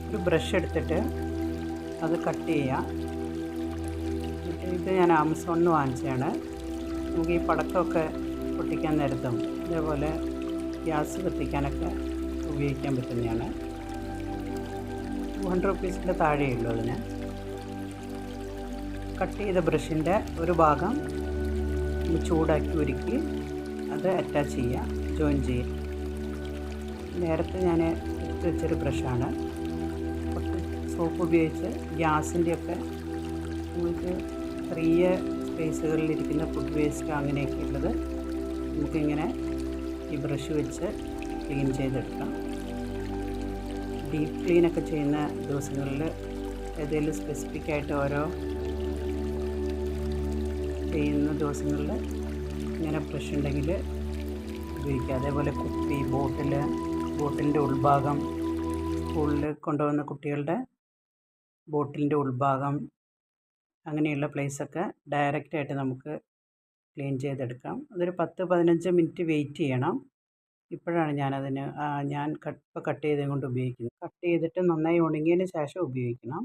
ഒരു ബ്രഷ് എടുത്തിട്ട് അത് കട്ട് ചെയ്യുക. ഇത് ഞാൻ ആമസോണിൽ നിന്ന് വാങ്ങിച്ചതാണ്. നമുക്ക് ഈ പടക്കമൊക്കെ പൊട്ടിക്കാൻ നേരത്തും ഇതേപോലെ ഗ്യാസ് കത്തിക്കാനൊക്കെ ഉപയോഗിക്കാൻ പറ്റുന്നതാണ്. 200 റുപ്പീസിൻ്റെ താഴെയുള്ളൂ അതിന്. കട്ട് ചെയ്ത ബ്രഷിൻ്റെ ഒരു ഭാഗം ചൂടാക്കി ഉരുക്കി അത് അറ്റാച്ച് ചെയ്യുക, ജോയിൻ ചെയ്യുക. നേരത്തെ ഞാൻ എടുത്ത് വെച്ചൊരു ബ്രഷാണ്. കുറച്ച് സോപ്പ് ഉപയോഗിച്ച് ഗ്യാസിൻ്റെയൊക്കെ നമുക്ക് ചെറിയ സ്പേസുകളിലിരിക്കുന്ന ഫുഡ് വേസ്റ്റ് അങ്ങനെയൊക്കെ ഉള്ളത് നമുക്കിങ്ങനെ ഈ ബ്രഷ് വെച്ച് ക്ലീൻ ചെയ്തെടുക്കാം. ഡീപ്പ് ക്ലീനൊക്കെ ചെയ്യുന്ന ദിവസങ്ങളിൽ ഏതെങ്കിലും സ്പെസിഫിക് ആയിട്ട് ഓരോ ചെയ്യുന്ന ദിവസങ്ങളിൽ ഇങ്ങനെ ബ്രഷ് ഉണ്ടെങ്കിൽ ഉപയോഗിക്കുക. അതേപോലെ കുപ്പി, ബോട്ടിലിൻ്റെ ഉൾഭാഗം, സ്കൂളിൽ കൊണ്ടുപോകുന്ന കുട്ടികളുടെ ബോട്ടിലിൻ്റെ ഉൾഭാഗം, അങ്ങനെയുള്ള പ്ലേസൊക്കെ ഡയറക്റ്റായിട്ട് നമുക്ക് ക്ലീൻ ചെയ്തെടുക്കാം. അതൊരു 10-15 മിനിറ്റ് വെയിറ്റ് ചെയ്യണം. ഇപ്പോഴാണ് ഞാൻ ഇപ്പോൾ കട്ട് ചെയ്തത് കൊണ്ട് ഉപയോഗിക്കുന്നത്. കട്ട് ചെയ്തിട്ട് നന്നായി ഉണങ്ങിയതിന് ശേഷം ഉപയോഗിക്കണം.